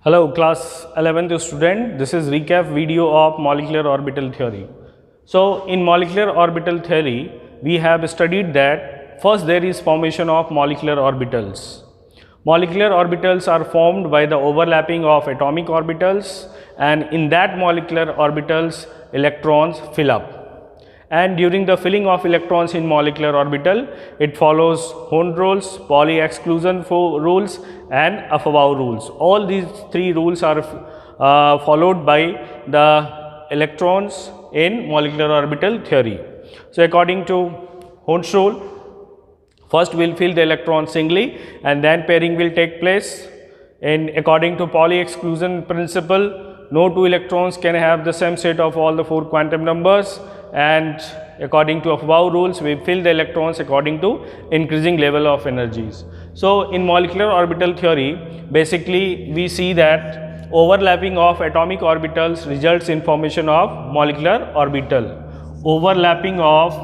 Hello class 11th student, this is recap video of molecular orbital theory. So in molecular orbital theory, we have studied that first there is formation of molecular orbitals. Molecular orbitals are formed by the overlapping of atomic orbitals, and in that molecular orbitals electrons fill up. And during the filling of electrons in molecular orbital, it follows Hond rules, Pauli exclusion rules and Aufbau rules. All these three rules are followed by the electrons in molecular orbital theory. So according to Hond's rule, first we will fill the electron singly and then pairing will take place. And according to Pauli exclusion principle, no two electrons can have the same set of all the four quantum numbers, and according to Aufbau rules we fill the electrons according to increasing level of energies. So in molecular orbital theory, basically we see that overlapping of atomic orbitals results in formation of molecular orbital. Overlapping of,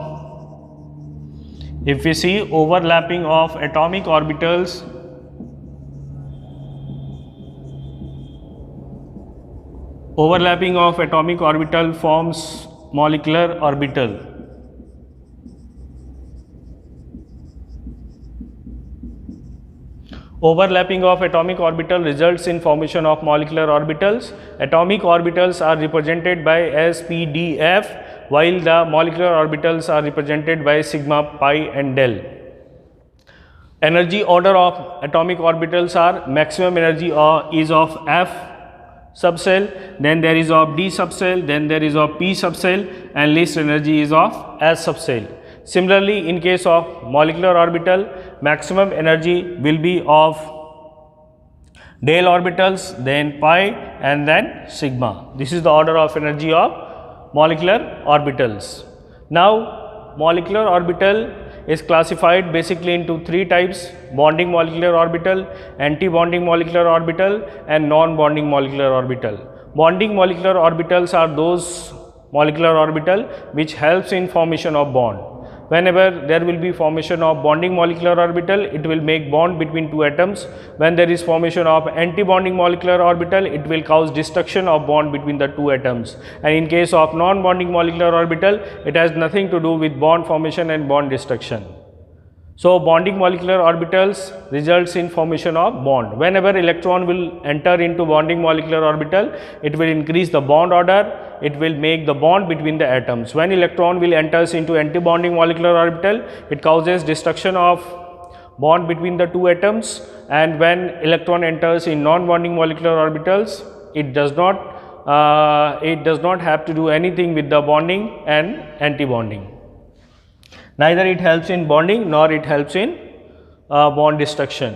if we see overlapping of atomic orbitals forms molecular orbital. Overlapping of atomic orbital results in formation of molecular orbitals. Atomic orbitals are represented by S, P, D, F, while the molecular orbitals are represented by sigma, pi and del. Energy order of atomic orbitals are: maximum energy is of F subcell, then there is of D subcell, then there is of P subcell, and least energy is of S subcell. Similarly, in case of molecular orbital, maximum energy will be of del orbitals, then pi and then sigma. This is the order of energy of molecular orbitals. Now, molecular orbital is classified basically into three types: bonding molecular orbital, anti-bonding molecular orbital and non-bonding molecular orbital. Bonding molecular orbitals are those molecular orbital which helps in formation of bond. Whenever there will be formation of bonding molecular orbital, it will make bond between two atoms. When there is formation of anti-bonding molecular orbital, it will cause destruction of bond between the two atoms. And in case of non-bonding molecular orbital, it has nothing to do with bond formation and bond destruction. So bonding molecular orbitals results in formation of bond. Whenever electron will enter into bonding molecular orbital, it will increase the bond order, it will make the bond between the atoms. When electron will enters into anti-bonding molecular orbital, it causes destruction of bond between the two atoms, and when electron enters in non-bonding molecular orbitals, it does not have to do anything with the bonding and anti-bonding. Neither it helps in bonding nor it helps in bond destruction.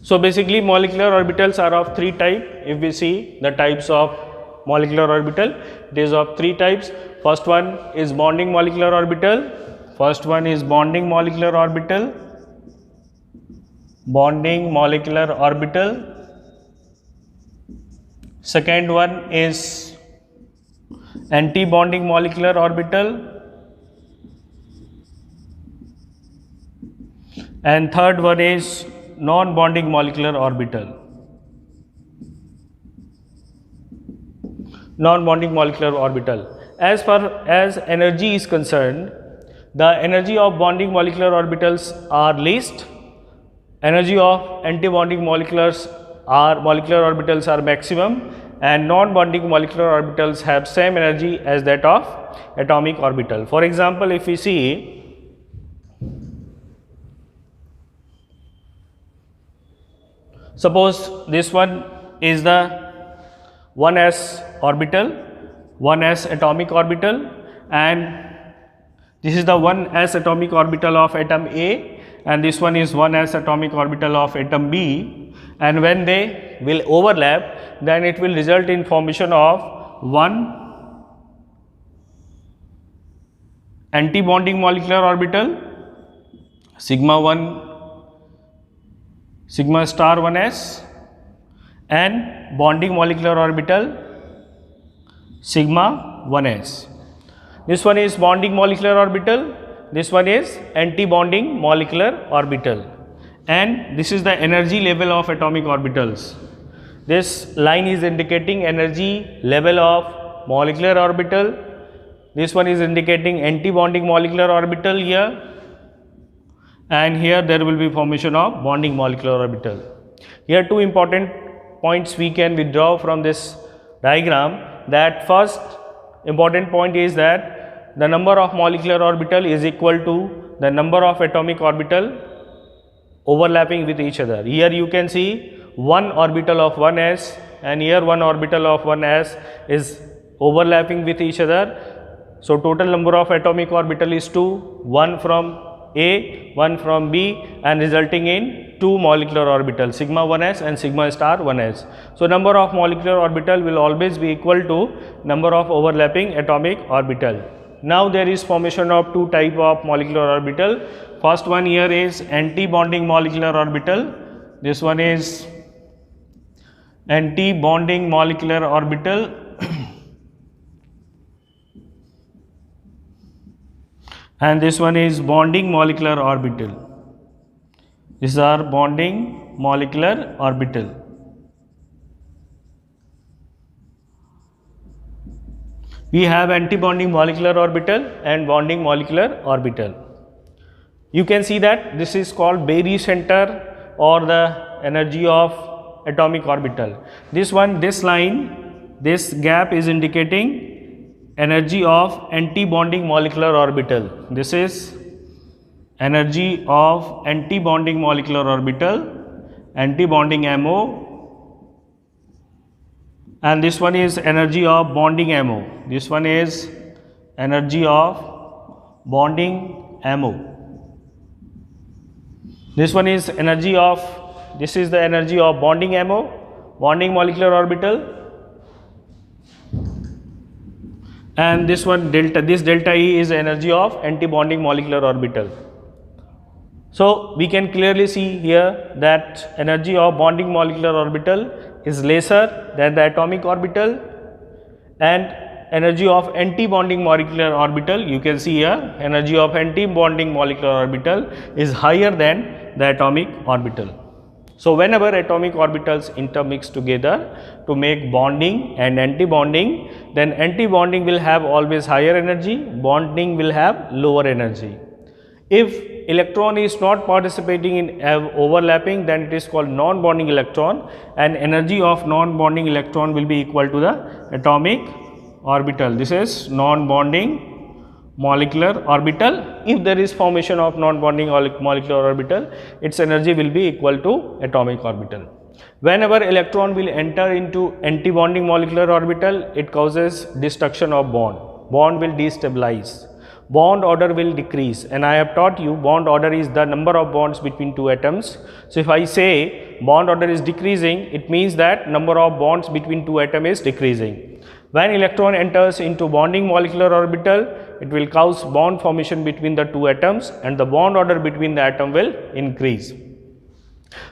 So basically molecular orbitals are of three types. If we see the types of molecular orbital, it is of three types. First one is bonding molecular orbital. Bonding molecular orbital. Second one is anti-bonding molecular orbital. And third one is non-bonding molecular orbital. Non-bonding molecular orbital. As far as energy is concerned, the energy of bonding molecular orbitals are least. Energy of anti-bonding molecular orbitals are maximum, and non-bonding molecular orbitals have same energy as that of atomic orbital. For example, if we see, suppose this one is the 1s orbital, 1s atomic orbital, and this is the 1s atomic orbital of atom A, and this one is 1s atomic orbital of atom B, and when they will overlap, then it will result in formation of one anti-bonding molecular orbital, sigma star 1s, and bonding molecular orbital sigma 1s. This one is bonding molecular orbital, this one is anti-bonding molecular orbital, and this is the energy level of atomic orbitals. This line is indicating energy level of molecular orbital. This one is indicating anti-bonding molecular orbital here, and here there will be formation of bonding molecular orbital. Here two important points we can withdraw from this diagram. That first important point is that the number of molecular orbital is equal to the number of atomic orbital overlapping with each other. Here you can see one orbital of 1s, and here one orbital of 1s is overlapping with each other. So total number of atomic orbital is 2, one from A, one from B, and resulting in two molecular orbitals, sigma 1s and sigma star 1s. So number of molecular orbital will always be equal to number of overlapping atomic orbital. Now there is formation of two type of molecular orbital. First one here is anti-bonding molecular orbital. This one is anti-bonding molecular orbital. And this one is bonding molecular orbital. These are bonding molecular orbital. We have anti-bonding molecular orbital and bonding molecular orbital. You can see that this is called barycenter, or the energy of atomic orbital. This one, this line, this gap is indicating energy of anti-bonding molecular orbital. This is energy of anti-bonding molecular orbital, anti-bonding MO, and this one is energy of bonding MO. This one is energy of bonding MO. This one is energy of, this is the energy of bonding MO, bonding molecular orbital. And this one delta, this delta E is energy of anti-bonding molecular orbital. So we can clearly see here that energy of bonding molecular orbital is lesser than the atomic orbital, and energy of anti-bonding molecular orbital, you can see here energy of anti-bonding molecular orbital is higher than the atomic orbital. So whenever atomic orbitals intermix together to make bonding and anti-bonding, then anti-bonding will have always higher energy, bonding will have lower energy. If electron is not participating in overlapping, then it is called non-bonding electron, and energy of non-bonding electron will be equal to the atomic orbital. This is non-bonding molecular orbital. If there is formation of non-bonding molecular orbital, its energy will be equal to atomic orbital. Whenever electron will enter into anti-bonding molecular orbital, it causes destruction of bond. Bond will destabilize. Bond order will decrease, and I have taught you bond order is the number of bonds between two atoms. So if I say bond order is decreasing, it means that number of bonds between two atoms is decreasing. When electron enters into bonding molecular orbital, it will cause bond formation between the two atoms, and the bond order between the atom will increase.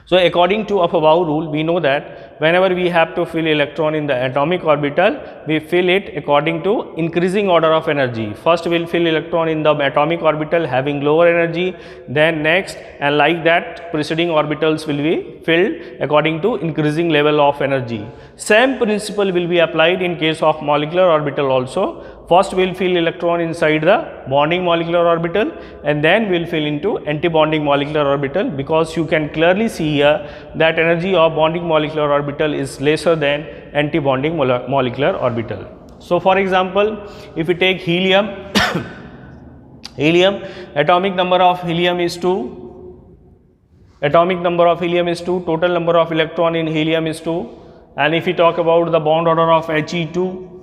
So according to Aufbau rule, we know that whenever we have to fill electron in the atomic orbital, we fill it according to increasing order of energy. First we will fill electron in the atomic orbital having lower energy, then next, and like that preceding orbitals will be filled according to increasing level of energy. Same principle will be applied in case of molecular orbital also. First we will fill electron inside the bonding molecular orbital, and then we will fill into anti-bonding molecular orbital, because you can clearly see here that energy of bonding molecular orbital is lesser than anti-bonding molecular orbital. So for example, if we take helium, helium, atomic number of helium is 2, atomic number of helium is 2, total number of electron in helium is 2, and if we talk about the bond order of He2,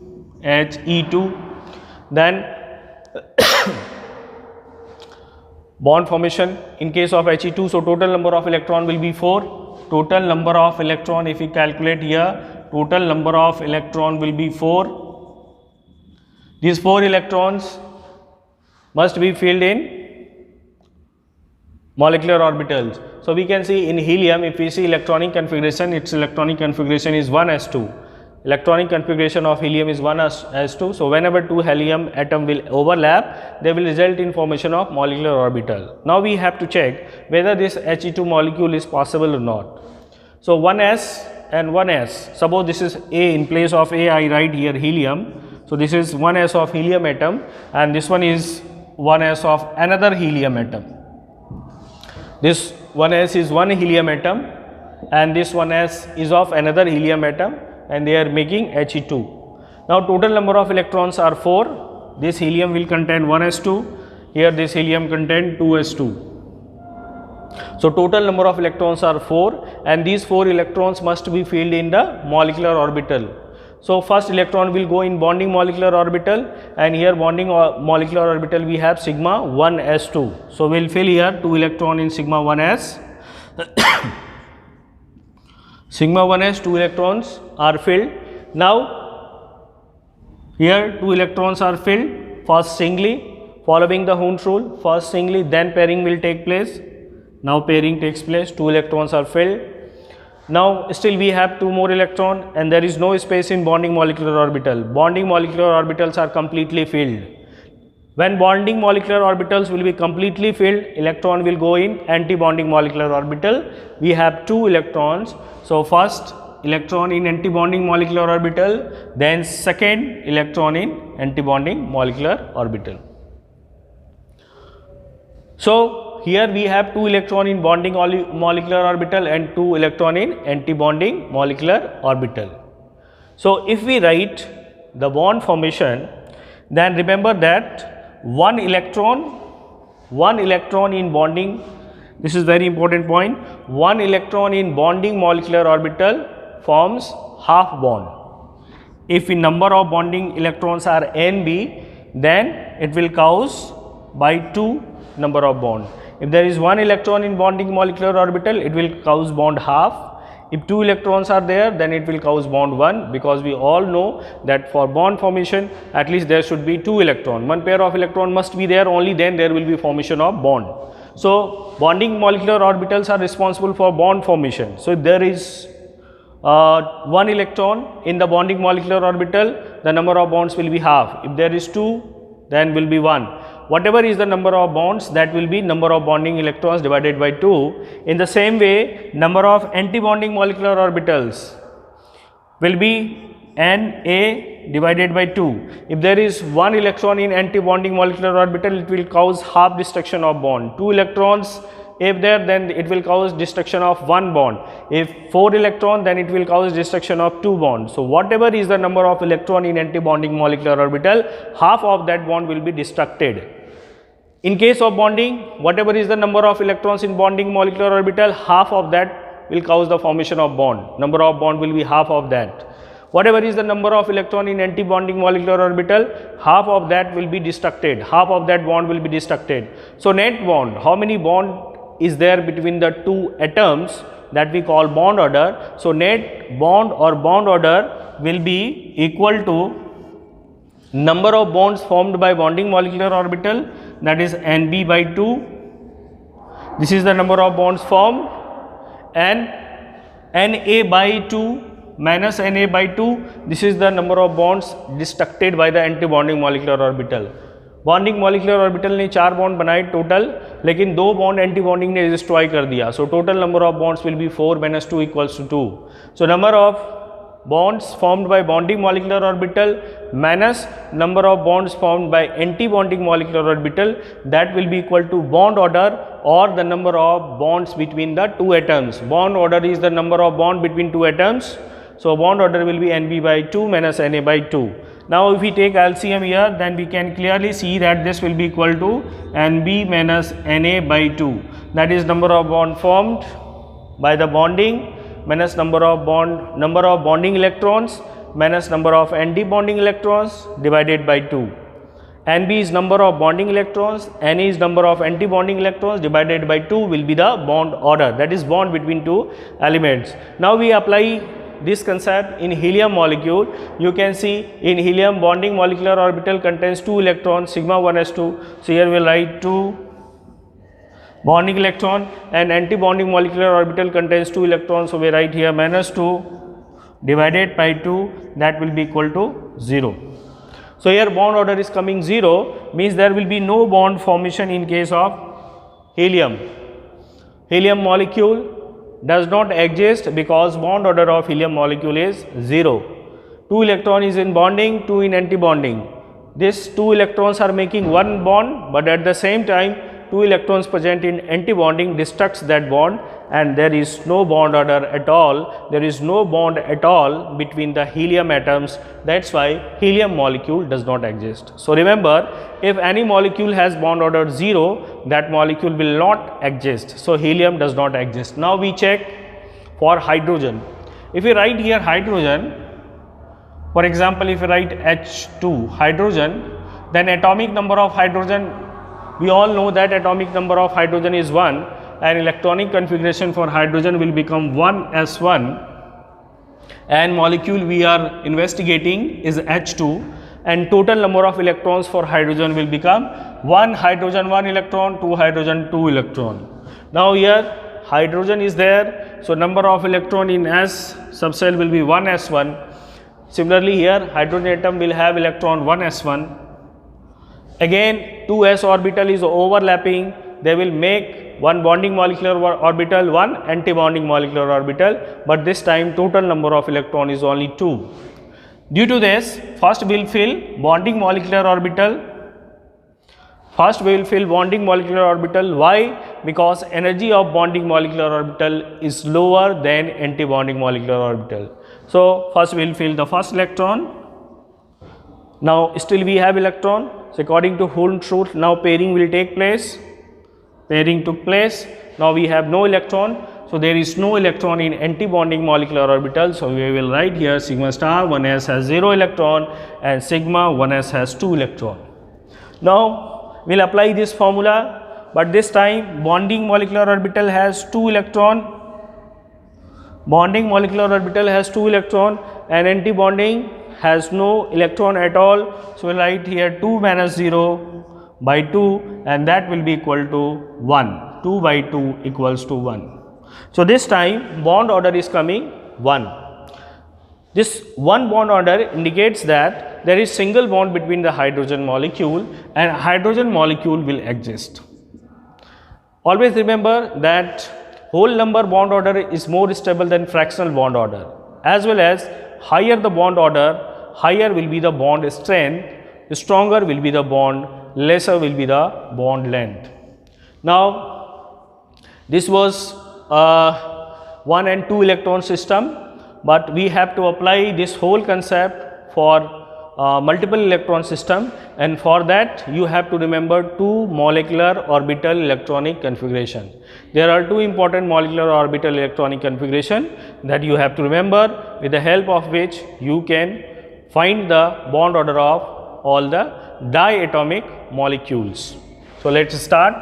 then bond formation in case of He2, so total number of electron will be 4. Total number of electron, if we calculate here, total number of electron will be 4. These 4 electrons must be filled in molecular orbitals. So we can see in helium, if we see electronic configuration, its electronic configuration is 1s2. Electronic configuration of helium is 1s2. So whenever two helium atom will overlap, they will result in formation of molecular orbital. Now we have to check whether this He2 molecule is possible or not. So 1s and 1s. Suppose this is A, in place of A I write here helium. So this is 1s of helium atom and this one is 1s of another helium atom. This 1s is one helium atom and this 1s is of another helium atom and they are making He2. Now total number of electrons are 4. This helium will contain 1s2. Here this helium contain 2s2. So total number of electrons are 4 and these 4 electrons must be filled in the molecular orbital. So first electron will go in bonding molecular orbital and here bonding molecular orbital we have sigma 1s2. So we will fill here 2 electron in sigma 1s. Sigma 1s 2 electrons are filled. Now here 2 electrons are filled, first singly, following the Hund's rule, first singly, then pairing will take place. Now pairing takes place, 2 electrons are filled. Now still we have 2 more electrons and there is no space in bonding molecular orbital. Bonding molecular orbitals are completely filled. When bonding molecular orbitals will be completely filled, electron will go in anti-bonding molecular orbital. We have 2 electrons. So first electron in anti-bonding molecular orbital, then second electron in anti-bonding molecular orbital. So here we have 2 electron in bonding molecular orbital and 2 electron in anti-bonding molecular orbital. So if we write the bond formation, then remember that one electron in bonding, this is very important point, one electron in bonding molecular orbital forms half bond. If the number of bonding electrons are NB, then it will cause by 2 number of bond. If there is 1 electron in bonding molecular orbital, it will cause bond half. If 2 electrons are there, then it will cause bond 1, because we all know that for bond formation at least there should be 2 electron. One pair of electron must be there, only then there will be formation of bond. So bonding molecular orbitals are responsible for bond formation. So if there is 1 electron in the bonding molecular orbital, the number of bonds will be half. If there is 2, then will be 1. Whatever is the number of bonds, that will be number of bonding electrons divided by 2. In the same way, number of anti-bonding molecular orbitals will be Na divided by 2. If there is 1 electron in anti-bonding molecular orbital, it will cause half destruction of bond. 2 electrons if there, then it will cause destruction of 1 bond. If 4 electron, then it will cause destruction of 2 bonds. So whatever is the number of electron in anti-bonding molecular orbital, half of that bond will be destructed. In case of bonding, whatever is the number of electrons in bonding molecular orbital, half of that will cause the formation of bond. Number of bond will be half of that. Whatever is the number of electron in anti-bonding molecular orbital, half of that will be destructed. Half of that bond will be destructed. So net bond, how many bond is there between the 2 atoms, that we call bond order. So net bond or bond order will be equal to number of bonds formed by bonding molecular orbital, that is Nb by 2. This is the number of bonds formed, and Na by 2 minus Na by 2, this is the number of bonds destructed by the anti-bonding molecular orbital. Bonding molecular orbital ने 4 bond बनाए total, लेकिन 2 bond anti bonding ने destroy कर दिया. So total number of bonds will be 4 minus 2 equals to 2. So number of bonds formed by bonding molecular orbital minus number of bonds formed by anti-bonding molecular orbital, that will be equal to bond order or the number of bonds between the 2 atoms. Bond order is the number of bond between 2 atoms. So bond order will be Nb by 2 minus Na by 2. Now if we take LCM here, then we can clearly see that this will be equal to Nb minus Na by 2. That is number of bond formed by the bonding minus number of bonding electrons minus number of anti-bonding electrons divided by 2. Nb is number of bonding electrons, Na is number of anti-bonding electrons divided by 2 will be the bond order, that is bond between 2 elements. Now we apply this concept in helium molecule. You can see in helium bonding molecular orbital contains 2 electrons, sigma 1s2. So here we will write 2 bonding electron, and anti-bonding molecular orbital contains 2 electrons, so we write here minus 2 divided by 2, that will be equal to 0. So here bond order is coming 0, means there will be no bond formation in case of helium. Helium molecule, does not exist because bond order of helium molecule is 0. 2 electron is in bonding, 2 in anti-bonding. These 2 electrons are making one bond, but at the same time 2 electrons present in anti-bonding destructs that bond, and there is no bond order at all. There is no bond at all between the helium atoms. That's why helium molecule does not exist. So remember, if any molecule has bond order 0, that molecule will not exist. So helium does not exist. Now we check for hydrogen. If we write here hydrogen, for example, if we write H2 hydrogen, then atomic number of hydrogen, we all know that atomic number of hydrogen is 1, and electronic configuration for hydrogen will become 1s1, and molecule we are investigating is H2, and total number of electrons for hydrogen will become 1 hydrogen 1 electron, 2 hydrogen 2 electron. Now here hydrogen is there, so number of electron in S subcell will be 1s1. Similarly here hydrogen atom will have electron 1s1. Again 2s orbital is overlapping, they will make one bonding molecular orbital, one anti-bonding molecular orbital, but this time total number of electron is only 2. Due to this, first we will fill bonding molecular orbital. Why? Because energy of bonding molecular orbital is lower than anti-bonding molecular orbital. So first we will fill the first electron. Now still we have electron. So according to Hooke's rule, now pairing will take place. Pairing took place. Now we have no electron. So there is no electron in anti-bonding molecular orbital. So we will write here sigma star 1s has 0 electron and sigma 1s has 2 electron. Now we will apply this formula, but this time bonding molecular orbital has 2 electron. Bonding molecular orbital has 2 electron and anti-bonding has no electron at all. So we will write here 2 minus 0 by 2, and that will be equal to 1. 2 by 2 equals to 1. So this time bond order is coming 1. This 1 bond order indicates that there is single bond between the hydrogen molecule, and hydrogen molecule will exist. Always remember that whole number bond order is more stable than fractional bond order, as well as higher the bond order, higher will be the bond strength, stronger will be the bond, lesser will be the bond length. Now this was 1 and 2 electron system, but we have to apply this whole concept for multiple electron system, and for that you have to remember 2 molecular orbital electronic configuration. There are 2 important molecular orbital electronic configuration that you have to remember, with the help of which you can find the bond order of all the diatomic molecules. So let us start.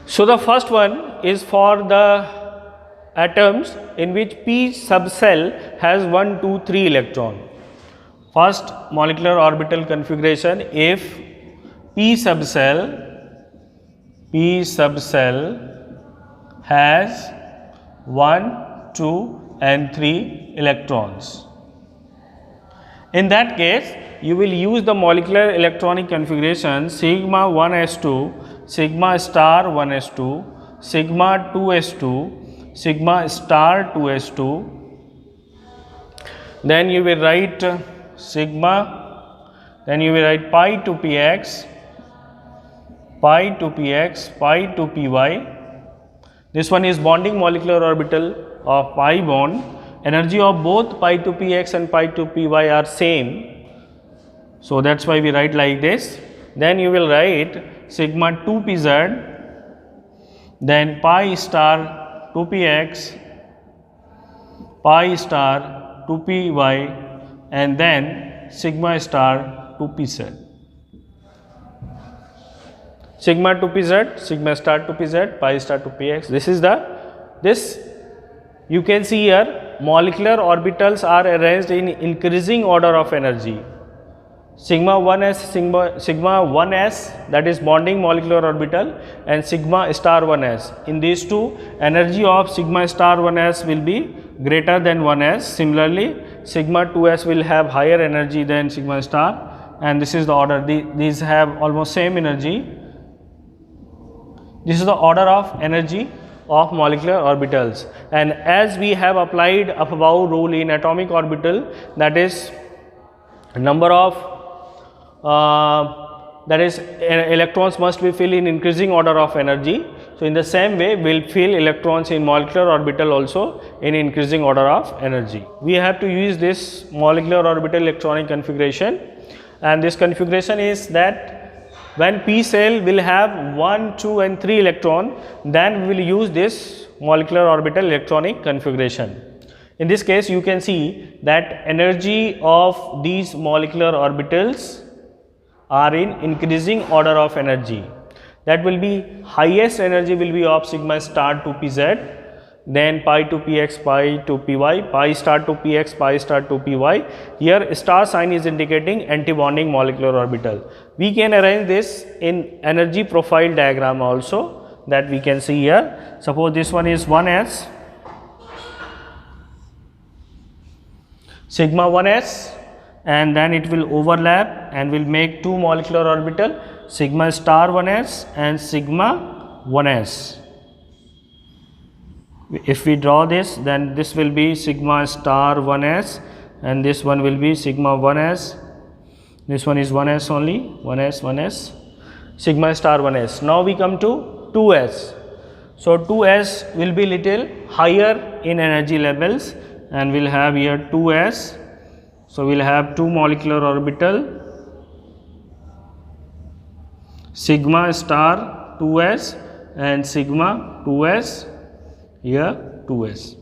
So the first one is for the atoms in which p subcell has 1, 2, 3 electron. First molecular orbital configuration, if p subcell has 1, 2 and 3 electrons. In that case, you will use the molecular electronic configuration sigma 1s2, sigma star 1s2, sigma 2s2, sigma star 2s2. Then you will write sigma, then you will write pi to px, pi to px, pi to py. This one is bonding molecular orbital of pi bond. Energy of both pi to px and pi to py are same. So that's why we write like this. Then you will write sigma 2pz, then pi star 2px, pi star 2py, and then sigma star 2pz. Sigma 2pz, sigma star 2pz, pi star 2px. This you can see here, molecular orbitals are arranged in increasing order of energy. Sigma 1s, sigma 1s, that is bonding molecular orbital, and sigma star 1s. In these two, energy of sigma star 1s will be greater than 1s. Similarly, sigma 2s will have higher energy than sigma star, and this is the order. These have almost same energy. This is the order of energy of molecular orbitals, and as we have applied above rule in atomic orbital, that is number of electrons must be filled in increasing order of energy. So in the same way, we will fill electrons in molecular orbital also in increasing order of energy. We have to use this molecular orbital electronic configuration, and this configuration is that when p cell will have 1, 2 and 3 electron, then we will use this molecular orbital electronic configuration. In this case, you can see that energy of these molecular orbitals are in increasing order of energy. That will be highest energy will be of sigma star 2pz, then pi 2px, pi 2py, pi star 2px, pi star 2py. Here star sign is indicating anti-bonding molecular orbital. We can arrange this in energy profile diagram also, that we can see here. Suppose this one is 1s, sigma 1s, and then it will overlap and will make two molecular orbital, sigma star 1s and sigma 1s. If we draw this, then this will be sigma star 1s and this one will be sigma 1s. This one is 1s only, 1s, sigma star 1s. Now we come to 2s. So 2s will be little higher in energy levels, and we'll have here 2s. So we'll have two molecular orbital, sigma star 2s and sigma 2s, here 2s.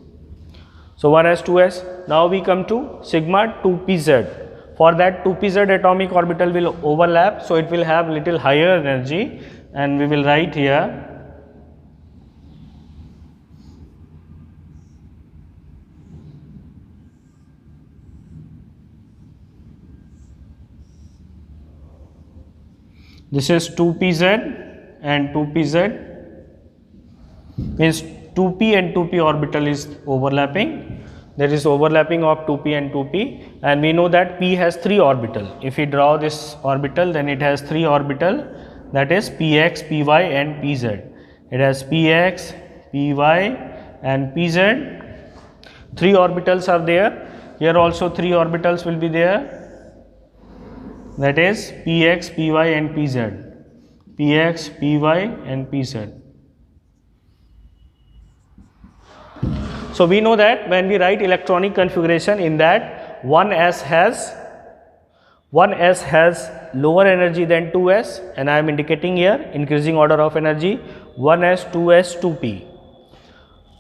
So 1s, 2s. Now we come to sigma 2pz. For that 2pz atomic orbital will overlap, so it will have little higher energy, and we will write here this is 2pz and 2pz, means 2p and 2p orbital is overlapping. There is overlapping of 2p and 2p, and we know that p has 3 orbital. If we draw this orbital, then it has 3 orbital, that is px, py and pz. It has px, py and pz. 3 orbitals are there. Here also 3 orbitals will be there, that is px, py and pz. Px, py and pz. So we know that when we write electronic configuration, in that 1s has lower energy than 2s, and I am indicating here increasing order of energy, 1s, 2s, 2p.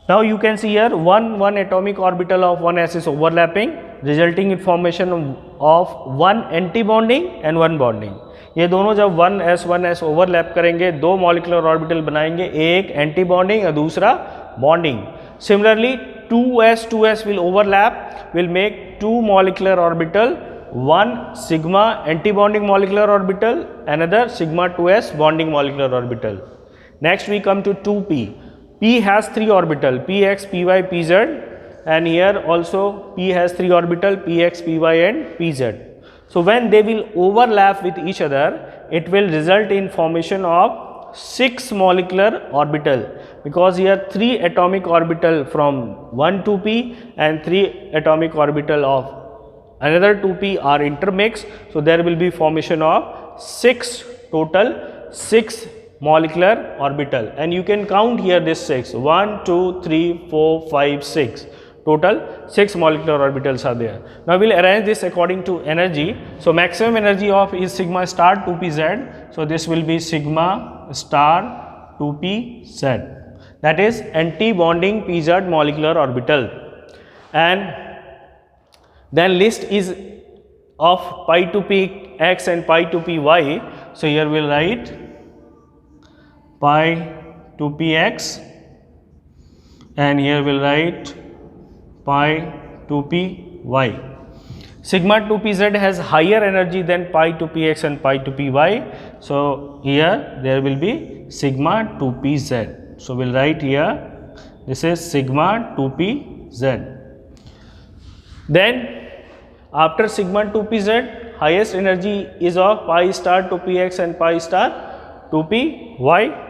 Now you can see here one atomic orbital of 1s is overlapping, resulting in formation of one anti-bonding and one bonding. ये दोनों जब 1s overlap करेंगे, 2 molecular orbital बनाएंगे, एक anti bonding और दूसरा bonding. Similarly, 2s will overlap, will make 2 molecular orbital, one sigma anti-bonding molecular orbital, another sigma 2s bonding molecular orbital. Next we come to 2p. P has 3 orbital, px, py, pz, and here also p has 3 orbital, px, py and pz. So when they will overlap with each other, it will result in formation of 6 molecular orbital, because here 3 atomic orbital from 1 2p and 3 atomic orbital of another 2p are intermixed. So there will be formation of 6 molecular orbital, and you can count here this 6, 1 2 3 4 5 6, total 6 molecular orbitals are there. Now we will arrange this according to energy. So maximum energy of is sigma star 2pz, so this will be sigma star 2pz, that is anti-bonding pz molecular orbital. And then list is of pi to p x and pi to p y. So here we'll write pi to p x and here we'll write pi to p y. Sigma 2pz has higher energy than pi to px and pi to py. So here there will be sigma 2pz. So we'll write here this is sigma 2pz. Then after sigma 2pz, highest energy is of pi star 2px and pi star 2py.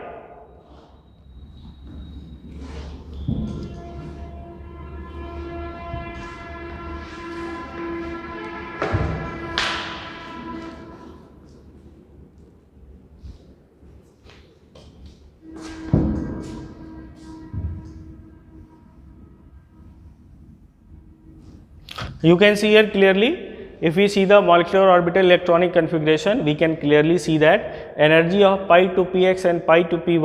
You can see here clearly, if we see the molecular orbital electronic configuration, we can clearly see that energy of pi to px and pi to py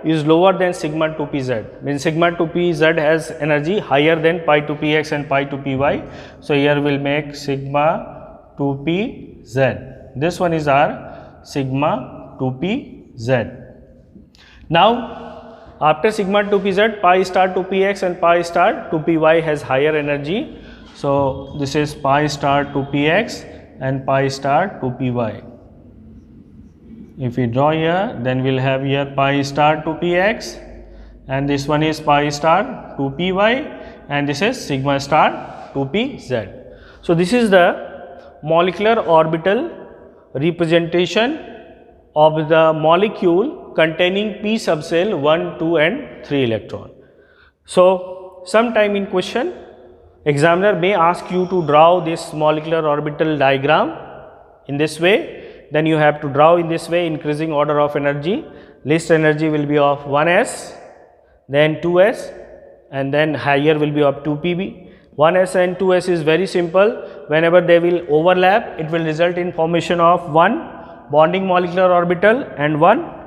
is lower than sigma 2pz. Means sigma 2pz has energy higher than pi to px and pi to py. So here we will make sigma 2pz. This one is our sigma 2pz. Now after sigma 2pz, pi star 2px and pi star 2py has higher energy. So this is pi star 2px and pi star 2py. If we draw here, then we'll have here pi star 2px and this one is pi star 2py and this is sigma star 2pz. So this is the molecular orbital representation of the molecule containing p subshell 1, 2 and 3 electron. So sometime in question, examiner may ask you to draw this molecular orbital diagram in this way. Then you have to draw in this way, increasing order of energy. Least energy will be of 1s, then 2s and then higher will be of 2pb. 1s and 2s is very simple. Whenever they will overlap, it will result in formation of one bonding molecular orbital and one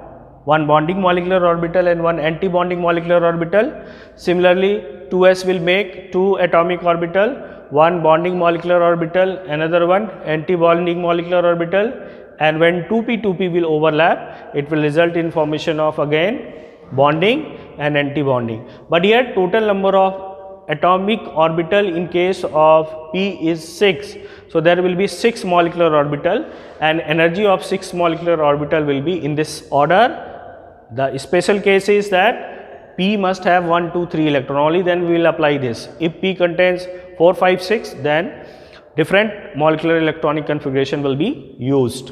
bonding molecular orbital and one anti-bonding molecular orbital. Similarly, 2s will make two atomic orbital, one bonding molecular orbital, another one anti-bonding molecular orbital, and when 2p will overlap, it will result in formation of again bonding and anti-bonding. But here total number of atomic orbital in case of p is 6. So there will be 6 molecular orbital and energy of 6 molecular orbital will be in this order. The special case is that p must have 1, 2, 3 electron, only then we will apply this. If p contains 4, 5, 6, then different molecular electronic configuration will be used.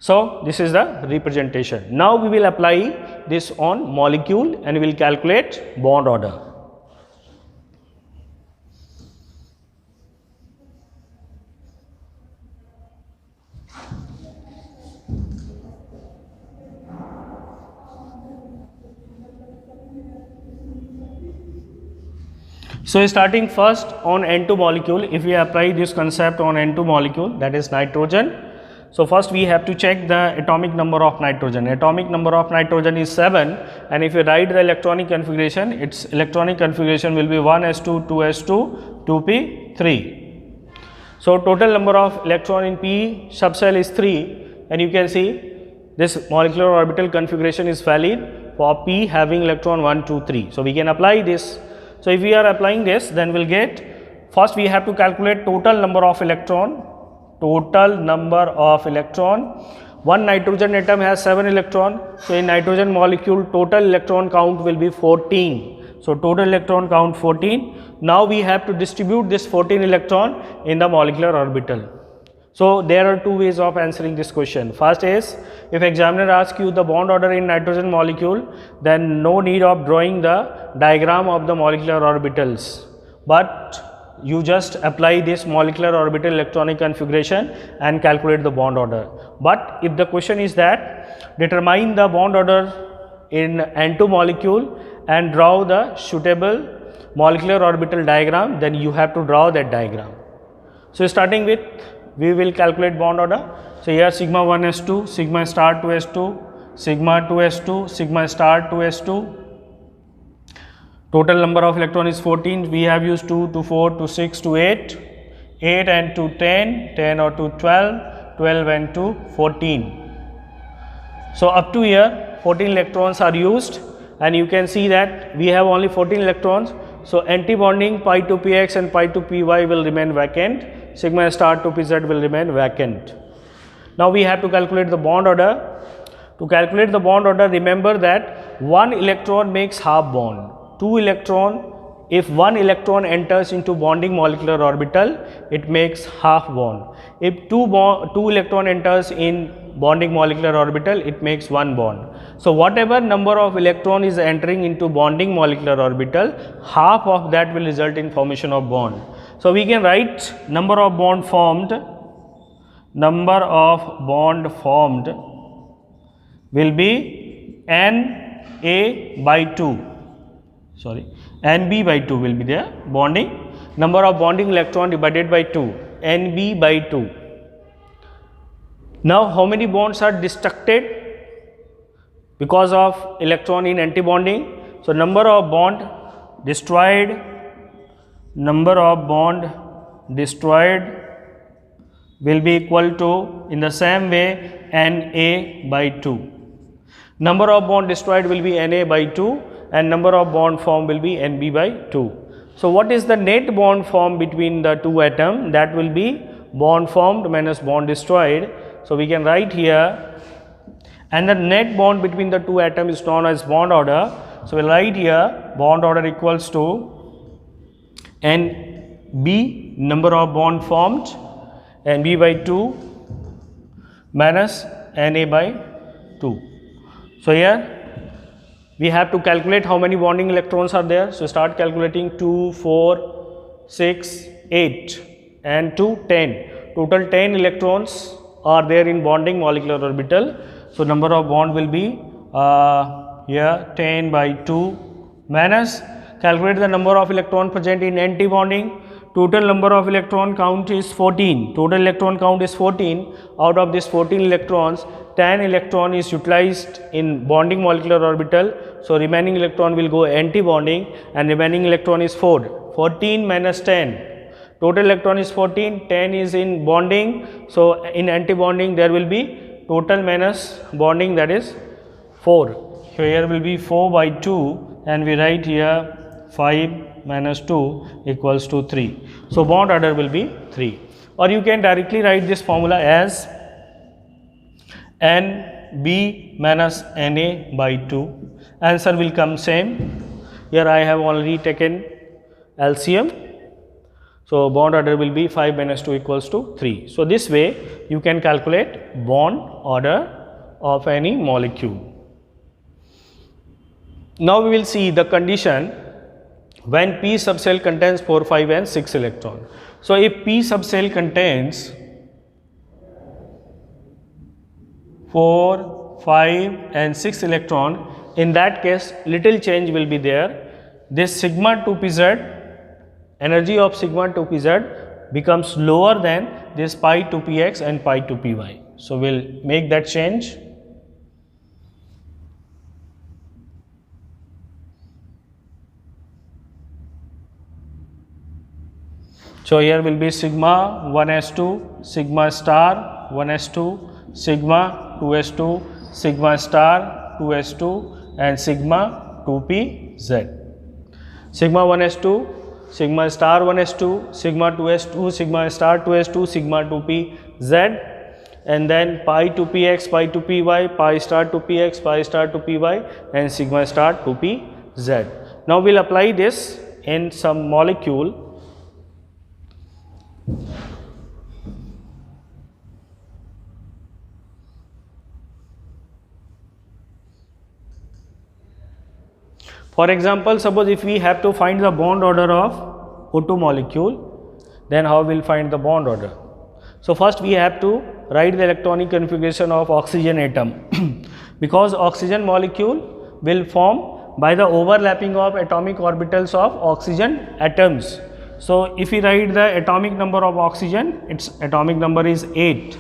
So this is the representation. Now we will apply this on molecule and we will calculate bond order. So starting first on N2 molecule, if we apply this concept on N2 molecule, that is nitrogen. So first we have to check the atomic number of nitrogen. Atomic number of nitrogen is 7, and if you write the electronic configuration, its electronic configuration will be 1s2, 2s2, 2p3. So total number of electron in p subshell is 3, and you can see this molecular orbital configuration is valid for p having electron 1, 2, 3. So we can apply this. So if we are applying this, then we'll get, first we have to calculate total number of electron. One nitrogen atom has 7 electron. So in nitrogen molecule, total electron count will be 14. So total electron count 14. Now we have to distribute this 14 electron in the molecular orbital. So there are two ways of answering this question. First is, if examiner asks you the bond order in nitrogen molecule, then no need of drawing the diagram of the molecular orbitals, but you just apply this molecular orbital electronic configuration and calculate the bond order. But if the question is that determine the bond order in N2 molecule and draw the suitable molecular orbital diagram, then you have to draw that diagram. So starting with, we will calculate bond order. So here sigma 1s2, sigma star 2s2, sigma 2s2, sigma star 2s2. Total number of electron is 14. We have used 2 to 4 to 6 to 8. 8 and 2 10, 10 or 2 12, 12 and 2 14. So up to here 14 electrons are used, and you can see that we have only 14 electrons. So anti-bonding pi to px and pi to py will remain vacant, sigma star to pz will remain vacant. Now we have to calculate the bond order. To calculate the bond order, remember that one electron makes half bond. If one electron enters into bonding molecular orbital, it makes half bond. If two electron enters in bonding molecular orbital, it makes one bond. So whatever number of electron is entering into bonding molecular orbital, half of that will result in formation of bond. So we can write number of bond formed will be Na by 2, Nb by 2 will be there, bonding, number of bonding electron divided by 2, Nb by 2. Now how many bonds are destructed because of electron in anti-bonding? So number of bond destroyed will be equal to, in the same way, Na by 2. Number of bond destroyed will be Na by 2 and number of bond formed will be Nb by 2. So what is the net bond formed between the two atoms? That will be bond formed minus bond destroyed. So we can write here, and the net bond between the two atoms is known as bond order. So we will write here bond order equals to Nb, number of bond formed, Nb by 2 minus Na by 2. So here we have to calculate how many bonding electrons are there. So start calculating 2, 4, 6, 8 and 2, 10. Total 10 electrons are there in bonding molecular orbital. So number of bond will be here 10 by 2 minus, calculate the number of electron present in anti-bonding. Total number of electron count is 14. Total electron count is 14. Out of this 14 electrons, 10 electron is utilized in bonding molecular orbital. So remaining electron will go anti-bonding, and remaining electron is 4. 14 minus 10. Total electron is 14. 10 is in bonding. So in anti-bonding there will be total minus bonding, that is 4. So here will be 4 by 2, and we write here 5 minus 2 equals to 3. So bond order will be 3. Or you can directly write this formula as Nb minus Na by 2. Answer will come same. Here I have already taken LCM. So bond order will be 5 minus 2 equals to 3. So this way you can calculate bond order of any molecule. Now we will see the condition when P subcell contains 4, 5 and 6 electron. So if P subcell contains 4, 5 and 6 electron, in that case little change will be there. This sigma 2pz, energy of sigma 2pz becomes lower than this pi 2px and pi 2py. So we will make that change. So here will be sigma 1s2, sigma star 1s2, sigma 2s2, sigma star 2s2 and sigma 2pz. Sigma 1s2, sigma star 1s2, sigma 2s2, sigma star 2s2, sigma 2pz, and then pi 2px, pi 2py, pi star 2px, pi star 2py and sigma star 2pz. Now we will apply this in some molecule. For example, suppose if we have to find the bond order of O2 molecule, then how we will find the bond order? So first we have to write the electronic configuration of oxygen atom because oxygen molecule will form by the overlapping of atomic orbitals of oxygen atoms. So if we write the atomic number of oxygen, its atomic number is 8.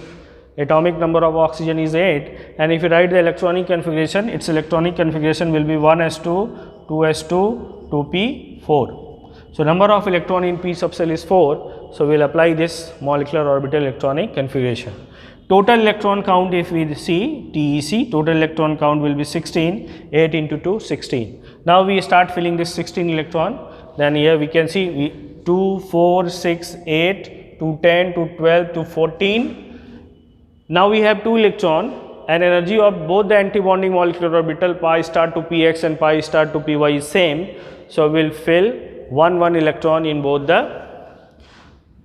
Atomic number of oxygen is 8, and if you write the electronic configuration, its electronic configuration will be 1s2, 2s2, 2p4. So number of electron in p subcell is 4. So we will apply this molecular orbital electronic configuration. Total electron count, if we see TEC, total electron count will be 16, 8 into 2, 16. Now we start filling this 16 electron. Then here we can see 2, 4, 6, 8, to 10, to 12, to 14. Now we have 2 electron, and energy of both the antibonding molecular orbital pi star to px and pi star to py is same. So we will fill 1 electron in both the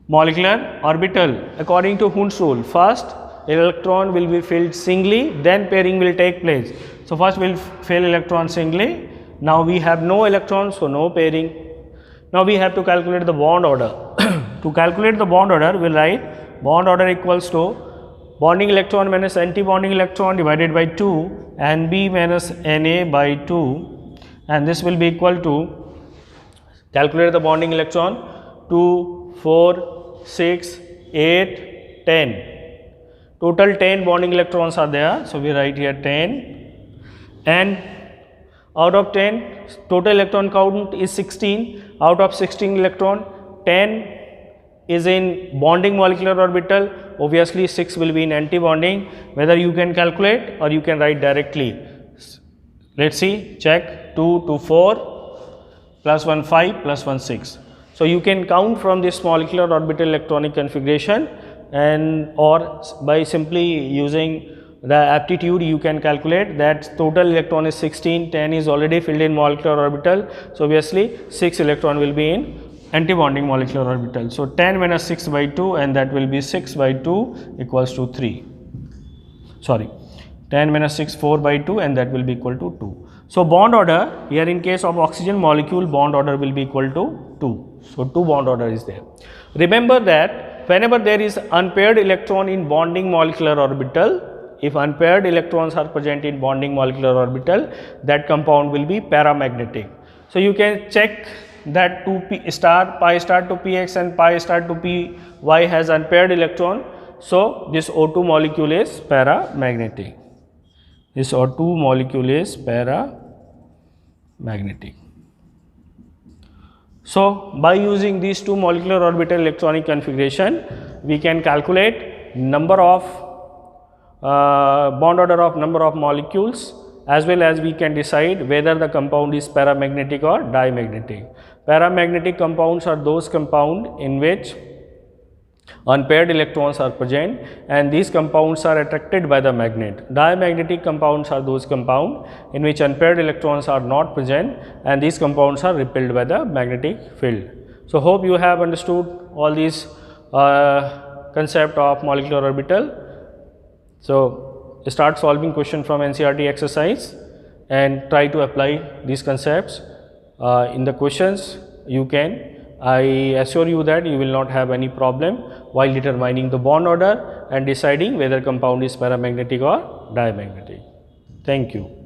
molecular orbital according to Hund's rule. First electron will be filled singly, then pairing will take place. So first we will fill electron singly. Now we have no electrons, so no pairing. Now we have to calculate the bond order. To calculate the bond order, we will write bond order equals to bonding electron minus anti-bonding electron divided by 2, NB minus Na by 2, and this will be equal to, calculate the bonding electron, 2, 4, 6, 8, 10. Total 10 bonding electrons are there. So we write here 10, and out of 10 total electron count is 16. Out of 16 electron, 10 is in bonding molecular orbital. Obviously 6 will be in anti-bonding. Whether you can calculate or you can write directly. Let's see, check. 2 to 4 plus 1 5 plus 1 6. So you can count from this molecular orbital electronic configuration, and or by simply using the aptitude you can calculate that total electron is 16, 10 is already filled in molecular orbital. So obviously 6 electron will be in antibonding molecular orbital. So 10 minus 6 by 2, and that will be 6 by 2 equals to 3. Sorry, 10 minus 6, 4 by 2, and that will be equal to 2. So bond order here, in case of oxygen molecule, bond order will be equal to 2. So 2 bond order is there. Remember that whenever there is unpaired electron in bonding molecular orbital, if unpaired electrons are present in bonding molecular orbital, that compound will be paramagnetic. So you can check that 2p star, pi star to px and pi star to py has unpaired electron. So this O2 molecule is paramagnetic. This O2 molecule is paramagnetic. So by using these 2 molecular orbital electronic configuration, we can calculate number of bond order of number of molecules, as well as we can decide whether the compound is paramagnetic or diamagnetic. Paramagnetic compounds are those compounds in which unpaired electrons are present, and these compounds are attracted by the magnet. Diamagnetic compounds are those compounds in which unpaired electrons are not present, and these compounds are repelled by the magnetic field. So hope you have understood all these concept of molecular orbital. So start solving question from NCERT exercise and try to apply these concepts in the questions. You can, I assure you that you will not have any problem while determining the bond order and deciding whether compound is paramagnetic or diamagnetic. Thank you.